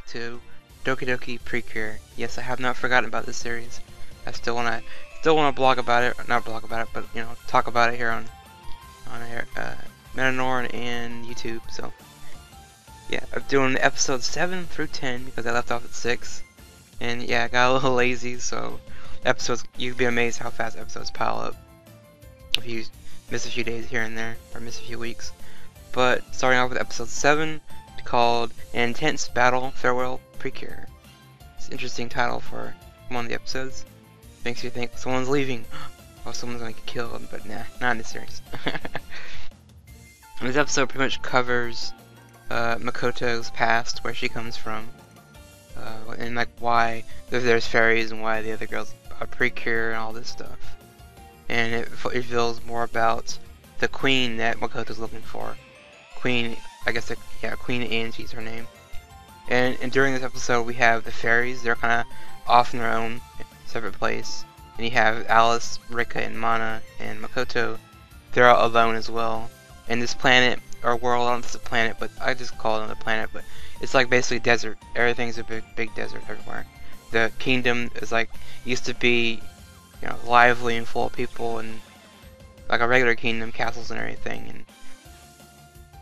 to Doki Doki Precure. Yes, I have not forgotten about this series. I still wanna blog about it, not blog about it, but you know, talk about it here on Metanor and YouTube. So yeah, I'm doing episodes 7 through 10 because I left off at 6, and yeah, I got a little lazy. So episodes, you'd be amazed how fast episodes pile up if you miss a few days here and there, or miss a few weeks. But starting off with episode 7, called An Intense Battle Farewell Precure. It's an interesting title for one of the episodes. Makes you think someone's leaving, or someone's gonna get killed, but nah, not in this series. This episode pretty much covers Makoto's past, where she comes from, and like why there's fairies and why the other girls are precure and all this stuff. And it reveals more about the queen that Makoto's looking for. Queen, I guess, yeah, Queen Angie's her name. And during this episode, we have the fairies. They're kind of off in their own separate place. And you have Alice, Rikka, and Mana, and Makoto. They're all alone as well. And this planet, or world, I don't know if it's a planet, but I just call it another planet, but it's like basically desert. Everything's a big desert everywhere. The kingdom is like, used to be, you know, lively and full of people, and like a regular kingdom, castles and everything, and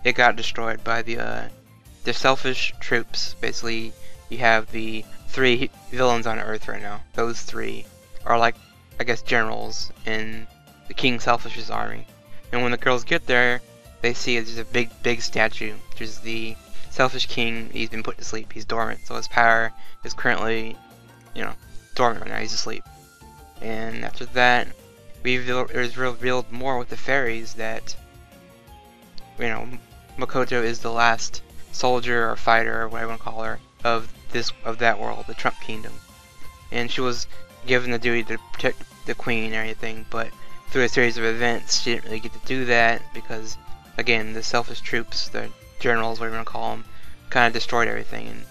it got destroyed by the selfish troops. Basically, you have the 3 villains on Earth right now. Those 3 are like, I guess, generals in the King Selfish's army. And when the girls get there, they see there's a big statue. There's the Selfish King. He's been put to sleep. He's dormant, so his power is currently, you know, dormant right now. He's asleep. And after that, it was revealed more with the fairies that, you know, Makoto is the last soldier or fighter or whatever you want to call her of that world, the Trump Kingdom. And she was given the duty to protect the queen and everything, but through a series of events, she didn't really get to do that because, again, the selfish troops, the generals, whatever you want to call them, kind of destroyed everything and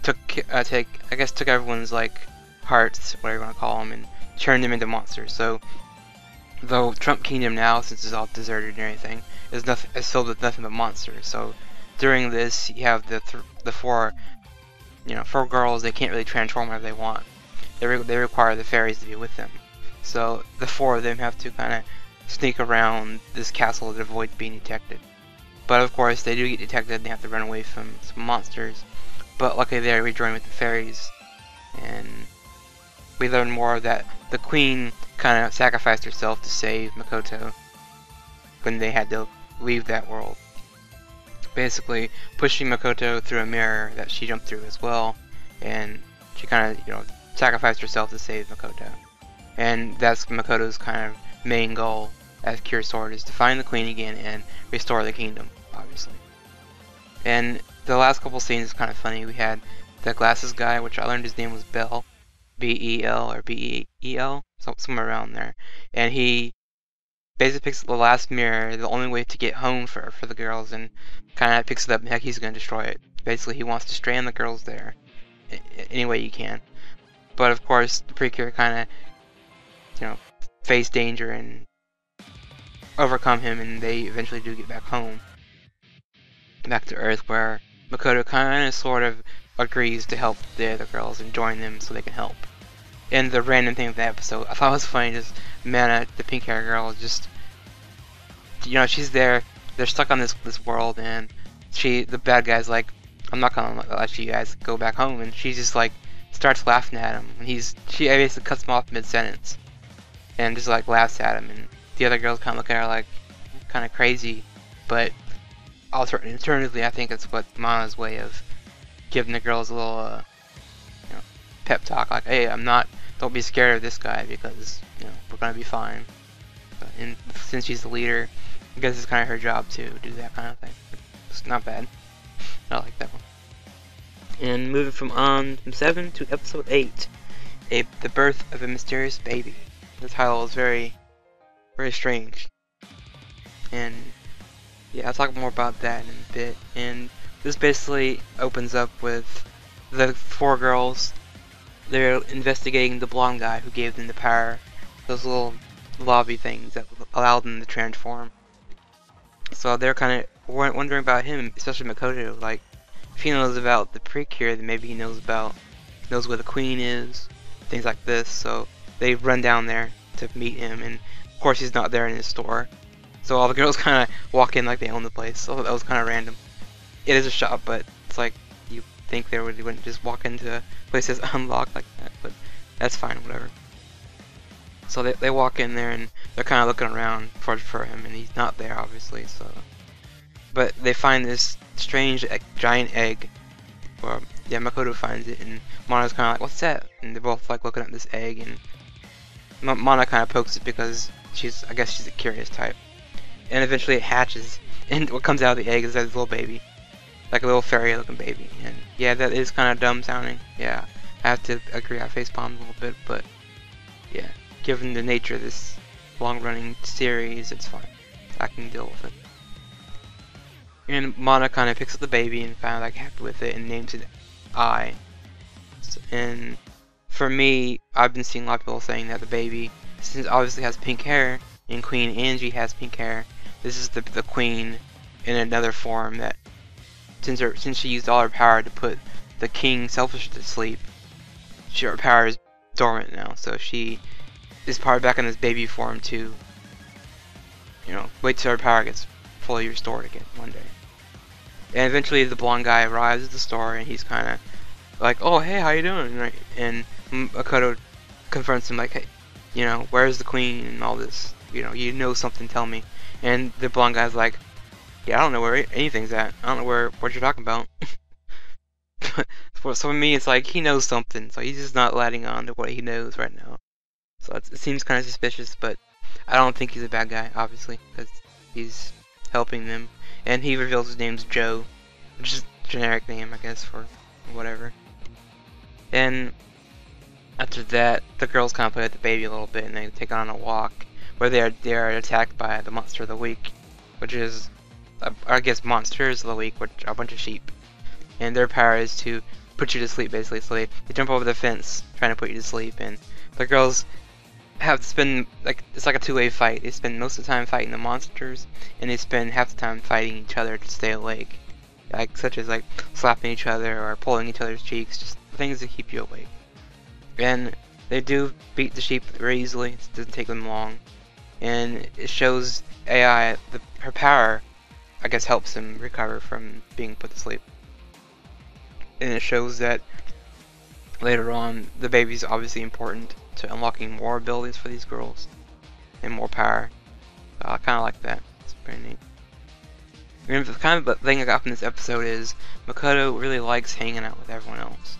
took everyone's like hearts, whatever you want to call them, and turned them into monsters. So the Trump Kingdom now, since it's all deserted and everything, is filled with nothing but monsters. So during this, you have the 4 girls. They can't really transform whenever they want. They require the fairies to be with them. So the 4 of them have to kind of sneak around this castle to avoid being detected. But of course, they do get detected and they have to run away from some monsters. But luckily, they rejoin with the fairies, and we learn more that the queen kind of sacrificed herself to save Makoto when they had to leave that world. Basically, pushing Makoto through a mirror that she jumped through as well, and she kind of, you know, sacrificed herself to save Makoto. And that's Makoto's kind of main goal as Cure Sword, is to find the queen again and restore the kingdom, obviously. And the last couple scenes is kind of funny. We had the glasses guy, which I learned his name was Bell, B-E-L or B-E-E-L, somewhere around there. And he basically picks up the last mirror, the only way to get home for the girls, and kind of picks it up and heck, he's going to destroy it. Basically, he wants to strand the girls there any way you can. But of course, the Precure kind of, you know, face danger and overcome him, and they eventually do get back home, back to Earth, where Makoto kind of sort of agrees to help the other girls and join them so they can help. And the random thing of the episode, I thought it was funny, just Mana, the pink hair girl, just, you know, she's there, they're stuck on this world, and the bad guy's like, I'm not gonna let you guys go back home, and she just like starts laughing at him, and she basically cuts him off mid-sentence, and just like laughs at him, and the other girls kind of look at her like, kind of crazy, but alternatively, I think it's what Mana's way of giving the girls a little, you know, pep talk, like, hey, don't be scared of this guy because, you know, we're gonna be fine. And since she's the leader, I guess it's kind of her job to do that kind of thing. It's not bad. I like that one. And moving from 7 to episode 8, the birth of a mysterious baby. The title is very, very strange. And yeah, I'll talk more about that in a bit. And this basically opens up with the 4 girls. They're investigating the blonde guy who gave them the power, those little lobby things that allowed them to transform. So they're kind of wondering about him, especially Makoto. Like, if he knows about the Precure, then maybe he knows where the queen is, things like this. So they run down there to meet him, and of course he's not there in his store. So all the girls kind of walk in like they own the place. So that was kind of random. It is a shop, but it's like you think they wouldn't just walk into a place that's unlocked like that, but that's fine, whatever. So they walk in there and they're kind of looking around for him, and he's not there obviously. So, but they find this strange giant egg. Or yeah, Makoto finds it, and Mana's kind of like, "What's that?" And they're both like looking at this egg, and Mana kind of pokes it because I guess she's a curious type. And eventually it hatches, and what comes out of the egg is that little baby, like a little fairy-looking baby. And yeah, that is kind of dumb sounding. Yeah, I have to agree. I facepalmed a little bit, but yeah, given the nature of this long-running series, it's fine. I can deal with it. And Mana kind of picks up the baby and kind of like happy with it and names it I. And for me, I've been seeing a lot of people saying that the baby, since it obviously has pink hair, and Queen Angie has pink hair, this is the queen in another form that, since she used all her power to put the king Selfish to sleep, her power is dormant now, so she is probably back in this baby form to, you know, wait till her power gets fully restored again one day. And eventually the blonde guy arrives at the store, and he's kind of like, "Oh, hey, how you doing?" Right? And Makoto confronts him like, "Hey, you know, where's the queen and all this? You know something, tell me." And the blonde guy's like, "Yeah, I don't know where anything's at. I don't know what you're talking about." So for me, it's like he knows something, so he's just not letting on to what he knows right now. So it seems kind of suspicious, but I don't think he's a bad guy, obviously, because he's helping them. And he reveals his name's Joe, which is a generic name, I guess, for whatever. And after that, the girls kind of play with the baby a little bit, and they take on a walk where they are attacked by the monster of the week, which is, I guess, monsters of the week, which are a bunch of sheep. And their power is to put you to sleep, basically. So they jump over the fence trying to put you to sleep, and the girls have to spend, like, it's like a two-way fight. They spend most of the time fighting the monsters, and they spend half the time fighting each other to stay awake, like such as like slapping each other or pulling each other's cheeks, just things to keep you awake. And they do beat the sheep very easily. It doesn't take them long, and it shows AI her power, I guess, helps him recover from being put to sleep. And it shows that later on the baby's obviously important to unlocking more abilities for these girls and more power. So I kind of like that. It's pretty neat. And the kind of thing I got from this episode is Makoto really likes hanging out with everyone else.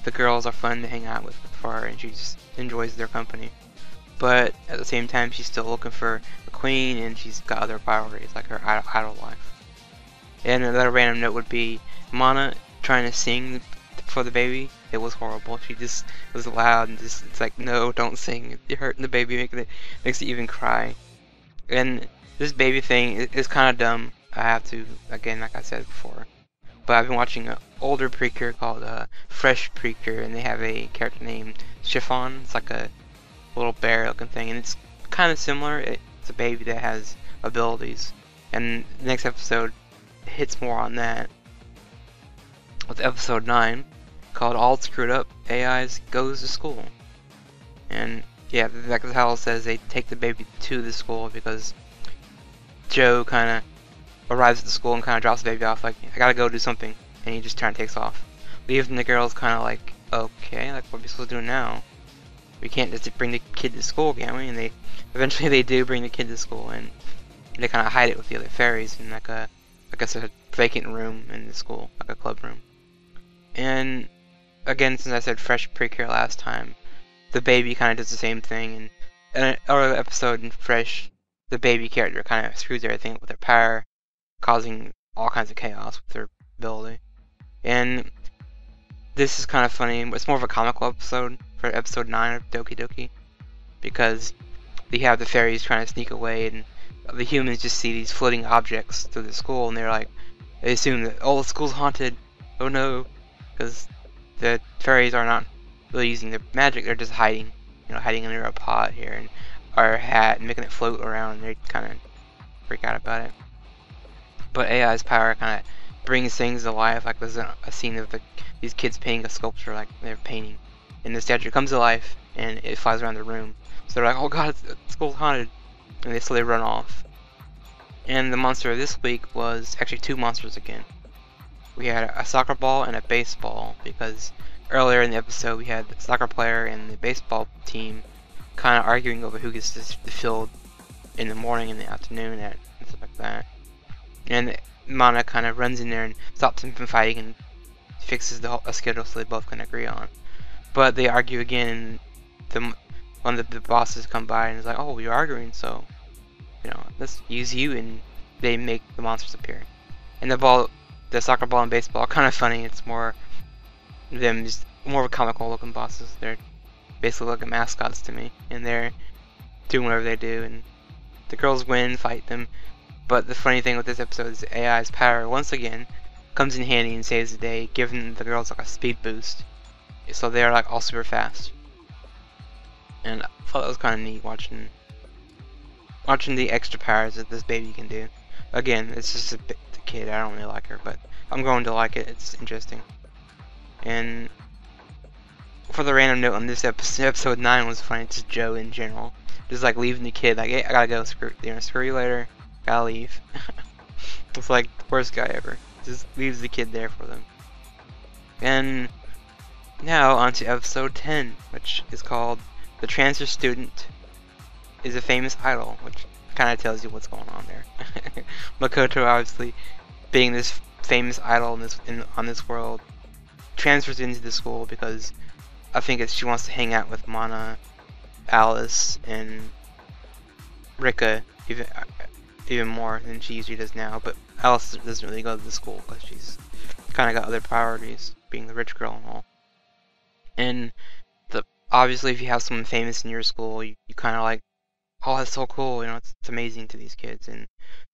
The girls are fun to hang out with for her, and she just enjoys their company. But at the same time, she's still looking for a queen, and she's got other priorities like her idol life. And another random note would be Mana trying to sing for the baby. It was horrible. She just was loud and just, it's like, no, don't sing. You're hurting the baby, makes it even cry. And this baby thing is kind of dumb. I have to, again, like I said before. But I've been watching an older Precure called Fresh Precure, and they have a character named Chiffon. It's like a little bear looking thing, and it's kind of similar. It's a baby that has abilities. And the next episode hits more on that, with episode 9 called All Screwed Up, AI's Goes to School. And yeah, like the title says, they take the baby to the school because Joe kind of arrives at the school and kind of drops the baby off like, I gotta go do something, and he just kind of takes off, leaving the girls kind of like, okay, like what are we supposed to do now? We can't just bring the kid to school, can we? And eventually they do bring the kid to school, and they kind of hide it with the other fairies in like a, I guess, a vacant room in the school, like a club room. And again, since I said Fresh Precure last time, the baby kind of does the same thing. And in an earlier episode in Fresh, the baby character kind of screws everything up with her power, causing all kinds of chaos with her ability. And this is kind of funny. It's more of a comical episode for episode 9 of Doki Doki, because they have the fairies trying to sneak away, and the humans just see these floating objects through the school, and they assume that, oh, the school's haunted. Oh no. Because the fairies are not really using their magic, they're just hiding, hiding under a pot here and our hat and making it float around, and they kind of freak out about it. But AI's power kind of brings things to life. Like there's a scene of these kids painting a sculpture, like they're painting, and the statue comes to life and it flies around the room. So they're like, oh god, school's haunted, and so they run off. And the monster of this week was actually two monsters again. We had a soccer ball and a baseball, because earlier in the episode we had the soccer player and the baseball team kind of arguing over who gets the field in the morning and the afternoon and stuff like that. And Mana kind of runs in there and stops them from fighting and fixes a schedule so they both can agree on. But they argue again, and one of the bosses come by and is like, oh, you're arguing, so let's use you, and they make the monsters appear. And the soccer ball and baseball are kind of funny. It's more them, just more of a comical looking bosses. They're basically like mascots to me, and they're doing whatever they do, and the girls win, fight them. But the funny thing with this episode is AI's power once again comes in handy and saves the day, giving the girls like a speed boost, so they're like all super fast. And I thought that was kind of neat watching the extra powers that this baby can do. Again, it's just a kid. I don't really like her, but I'm going to like it. It's interesting. And for the random note on this episode 9 was funny. Just Joe in general, just like leaving the kid. Like, hey, I gotta go. Screw you later. Gotta leave. It's like the worst guy ever. Just leaves the kid there for them. And now on to episode 10, which is called "The Transfer Student is a Famous Idol," which kind of tells you what's going on there. Makoto, obviously being this famous idol on this world, transfers into the school because I think she wants to hang out with Mana, Alice, and Rikka even more than she usually does now. But Alice doesn't really go to the school because she's kind of got other priorities, being the rich girl and all. And obviously, if you have someone famous in your school, you kind of like, oh, that's so cool. It's amazing to these kids, and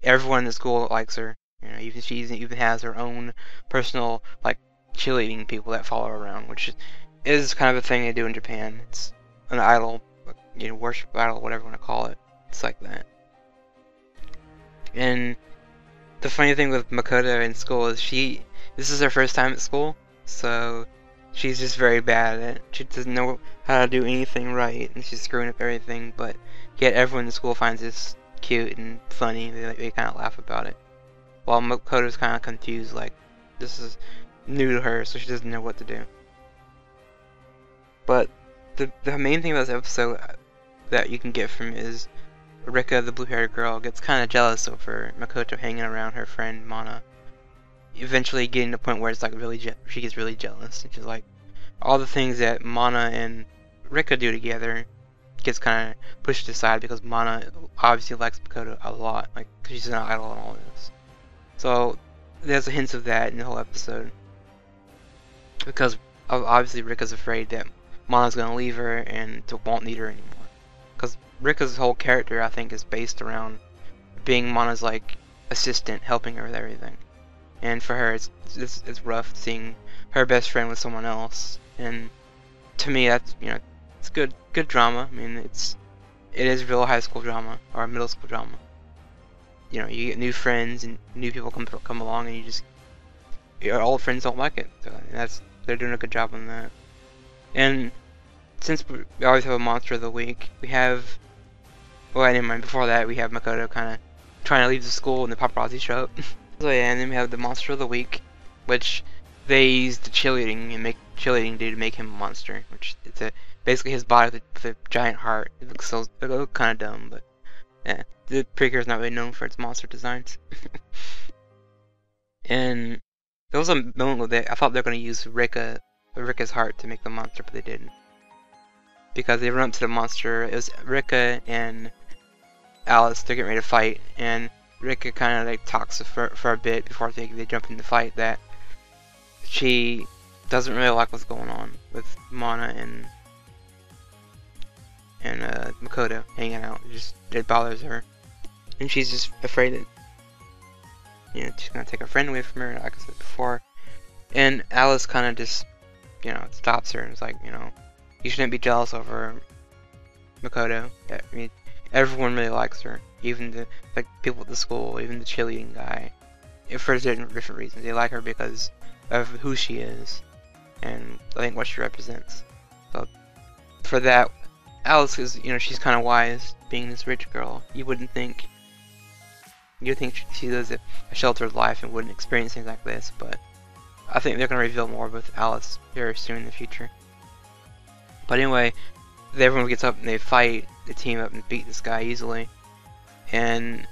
everyone in the school likes her. Even she even has her own personal like cheerleading people that follow her around, which is kind of a thing they do in Japan. It's an idol, worship idol, whatever you want to call it. It's like that. And the funny thing with Makoto in school is this is her first time at school, so she's just very bad at it. She doesn't know how to do anything right, and she's screwing up everything, but yet everyone in school finds this cute and funny. They kind of laugh about it. While Makoto's kind of confused, like, this is new to her, so she doesn't know what to do. But the main thing about this episode that you can get from is Rikka, the blue-haired girl, gets kind of jealous over Makoto hanging around her friend Mana. Eventually getting to the point where it's like she gets really jealous, and she's like, all the things that Mana and Rikka do together gets kind of pushed aside because Mana obviously likes Makoto a lot, like, cause she's an idol and all this. So there's a hint of that in the whole episode, because obviously Rikka's afraid that Mana's gonna leave her and won't need her anymore. Because Rikka's whole character, I think, is based around being Mana's like assistant, helping her with everything. And for her, it's rough seeing her best friend with someone else. And to me, that's it's good drama. I mean, it is real high school drama or middle school drama. You get new friends and new people come along, and your old friends don't like it. So they're doing a good job on that. And since we always have a monster of the week, we have, well, never mind. Before that, we have Makoto kind of trying to leave the school, and the paparazzi show up. So yeah, and then we have the monster of the week, which they use the cheerleading dude to make him a monster, which it's basically his body with a giant heart. It looks kind of dumb, but yeah, the Precure is not really known for its monster designs. And there was a moment with it. I thought they were going to use Rikka's heart to make the monster, but they didn't, because they run up to the monster. It was Rikka and Alice. They're getting ready to fight, and Rikka kind of like talks for a bit before they jump in the fight that she doesn't really like what's going on with Mana and Makoto hanging out. It bothers her, and she's just afraid that she's gonna take her friend away from her, like I said before. And Alice kind of just stops her and is like, you shouldn't be jealous over Makoto. I mean, everyone really likes her, even the people at the school, even the cheerleading guy. for different reasons. They like her because of who she is, and I think what she represents. So for that, Alice is, you know, she's kind of wise, being this rich girl. You wouldn't think. You'd think she lives a sheltered life and wouldn't experience things like this, but I think they're going to reveal more with Alice very soon in the future. But anyway, everyone gets up and they fight, they team up and beat this guy easily. And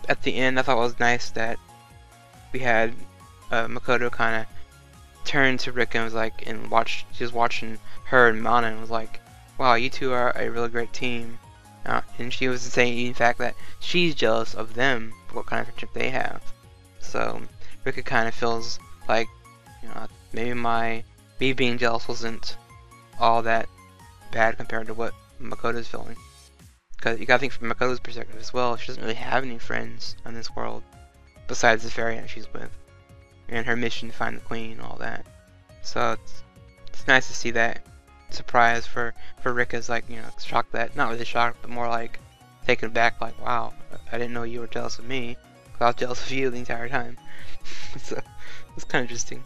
at the end, I thought it was nice that we had Makoto kind of turn to Rikka and was like, she was watching her and Mana and was like, wow, you two are a really great team. And she was saying, in fact, that she's jealous of them, what kind of friendship they have. So Rikka kind of feels like, you know, maybe me being jealous wasn't all that bad compared to what Makoto's feeling. Because you gotta think from Makoto's perspective as well, she doesn't really have any friends on this world besides the fairy that she's with, and her mission to find the queen and all that. So it's nice to see that surprise for Rikka's, like, you know, shocked, that not really shocked, but more like taken back, like, wow, I didn't know you were jealous of me, because I was jealous of you the entire time. So it's kind of interesting.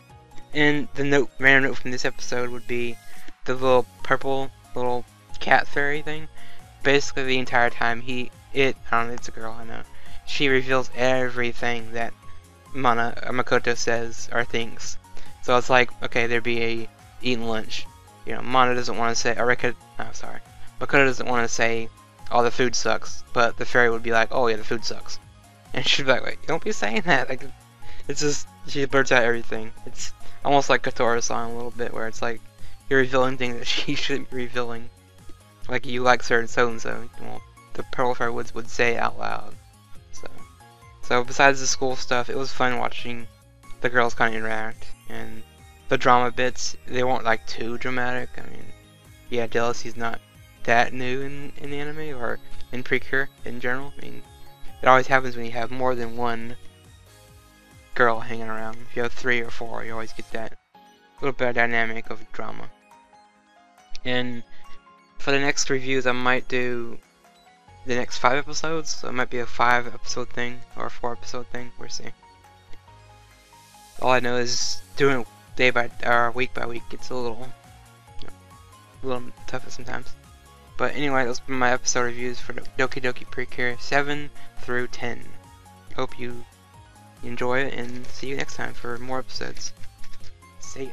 And the random note from this episode would be the little purple little cat fairy thing. Basically the entire time I don't know, it's a girl, I know, she reveals everything that Makoto says or thinks. So it's like, okay, there'd be a eating lunch. You know, Mana doesn't want to say, Makoto doesn't want to say, oh, the food sucks, but the fairy would be like, oh yeah, the food sucks. And she'd be like, wait, don't be saying that. Like, it's just, she blurts out everything. It's almost like Katora's song a little bit, where it's like, you're revealing things that she shouldn't be revealing. Like, you like certain so-and-so. Well, the Pearl Fairy would say it out loud. So besides the school stuff, it was fun watching the girls kind of interact, and the drama bits, they weren't like too dramatic. I mean, yeah, jealousy's not that new in the anime or in Precure in general. I mean, it always happens when you have more than one girl hanging around. If you have 3 or 4, you always get that little bit of dynamic of drama. And for the next reviews, I might do the next 5 episodes, so it might be a 5-episode thing or a 4-episode thing. We'll see. All I know is doing week by week gets a little tougher sometimes. But anyway, those were my episode reviews for Doki Doki Precure 7 through 10. Hope you enjoy it, and see you next time for more episodes. See ya.